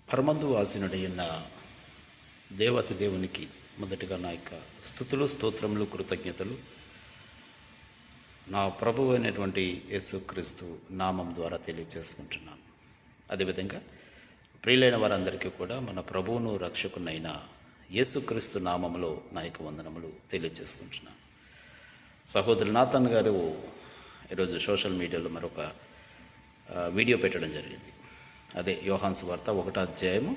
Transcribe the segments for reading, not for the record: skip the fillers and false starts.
పరమందు ఆసీనుడైన దేవతి దేవునికి మొదటిగా నా యొక్క స్తుతులు స్తోత్రములు కృతజ్ఞతలు నా ప్రభువు అయినటువంటి యేసుక్రీస్తు నామం ద్వారా తెలియజేసుకుంటున్నాను. అదేవిధంగా ప్రియులైన వారందరికీ కూడా మన ప్రభువును రక్షకునైన యేసుక్రీస్తు నామములో నా యొక్క వందనములు తెలియజేసుకుంటున్నాను. సహోదరు నాథన్ గారు ఈరోజు సోషల్ మీడియాలో మరొక వీడియో పెట్టడం జరిగింది. అదే యోహాను సువార్త 1వ అధ్యాయము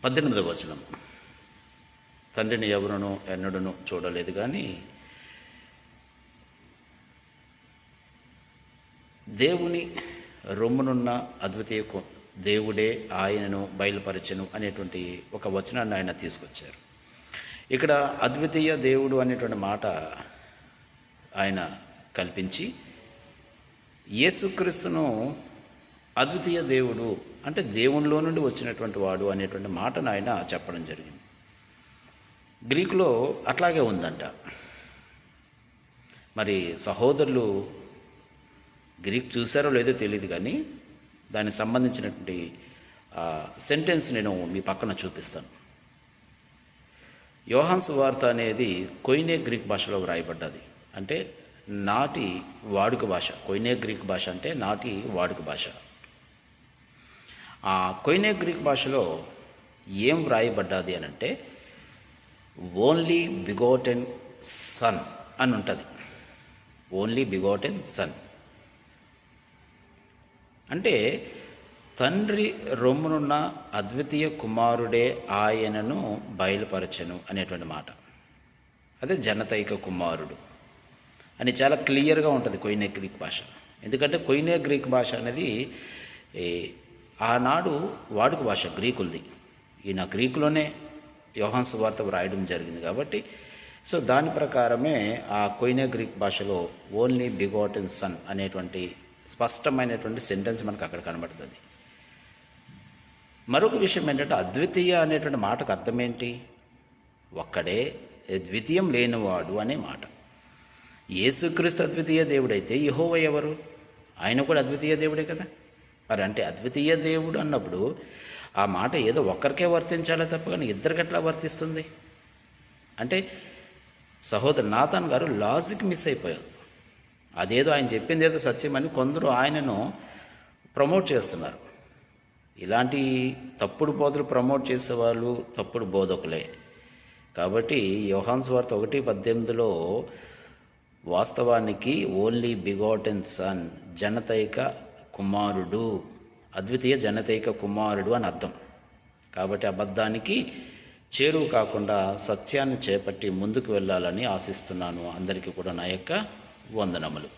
18వ వచనం. తండ్రిని ఎవరును ఎన్నడూను చూడలేదు, కానీ దేవుని రొమ్మునున్న అద్వితీయ దేవుడే ఆయనను బయలుపరచెను అనేటువంటి ఒక వచనాన్ని ఆయన తీసుకొచ్చారు. ఇక్కడ అద్వితీయ దేవుడు అనేటువంటి మాట ఆయన కల్పించి యేసుక్రీస్తును అద్వితీయ దేవుడు అంటే దేవునిలో నుండి వచ్చినటువంటి వాడు అనేటువంటి మాటను ఆయన చెప్పడం జరిగింది. గ్రీకులో అట్లాగే ఉందంట. మరి సహోదరులు గ్రీక్ చూసారో లేదో తెలియదు, కానీ దానికి సంబంధించినటువంటి సెంటెన్స్ నేను మీ పక్కన చూపిస్తాను. యోహాను సువార్త అనేది కొయినే గ్రీక్ భాషలో వ్రాయబడ్డది. అంటే నాటి వాడుక భాష. కొయినే గ్రీక్ భాష అంటే నాటి వాడుక భాష. ఆ కొయినే గ్రీక్ భాషలో ఏం వ్రాయబడ్డది అని అంటే ఓన్లీ బిగోటెన్ సన్ అని ఉంటుంది. ఓన్లీ బిగోటెన్ సన్ అంటే తండ్రి రొమ్మునున్న అద్వితీయ కుమారుడే ఆయనను బయలుపరచెను అనేటువంటి మాట. అదే జనతైక కుమారుడు అని చాలా క్లియర్గా ఉంటుంది కొయినే గ్రీక్ భాష. ఎందుకంటే కొయినే గ్రీక్ భాష అనేది ఆనాడు వాడుక భాష గ్రీకులది. ఈయన గ్రీకులోనే యోహాను సువార్త వ్రాయడం జరిగింది కాబట్టి సో దాని ప్రకారమే ఆ కొయినే గ్రీక్ భాషలో ఓన్లీ బిగోటెన్ సన్ అనేటువంటి స్పష్టమైనటువంటి సెంటెన్స్ మనకు అక్కడ కనబడుతుంది. మరొక విషయం ఏంటంటే అద్వితీయ అనేటువంటి మాటకు అర్థం ఏంటి? ఒక్కడే, ద్వితీయం లేనివాడు అనే మాట. యేసుక్రీస్తు అద్వితీయ దేవుడైతే యెహోవా ఎవరు? ఆయన కూడా అద్వితీయ దేవుడే కదా. మరి అంటే అద్వితీయ దేవుడు అన్నప్పుడు ఆ మాట ఏదో ఒక్కరికే వర్తించాలే తప్ప కానీ ఇద్దరికి ఎట్లా వర్తిస్తుంది? అంటే సహోదరు నాథన్ గారు లాజిక్ మిస్ అయిపోయారు. అదేదో ఆయన చెప్పింది ఏదో సత్యమని కొందరు ఆయనను ప్రమోట్ చేస్తున్నారు. ఇలాంటి తప్పుడు బోధలు ప్రమోట్ చేసేవాళ్ళు తప్పుడు బోధకులే. కాబట్టి యోహాను సువార్త 1:18లో వాస్తవానికి ఓన్లీ బిగోటెన్ సన్, జనతైక కుమారుడు, అద్వితీయ జనతైక కుమారుడు అని అర్థం. కాబట్టి అబద్ధానికి చేరువు కాకుండా సత్యాన్ని చేపట్టి ముందుకు వెళ్ళాలని ఆశిస్తున్నాను. అందరికీ కూడా నా యొక్క వందనములు.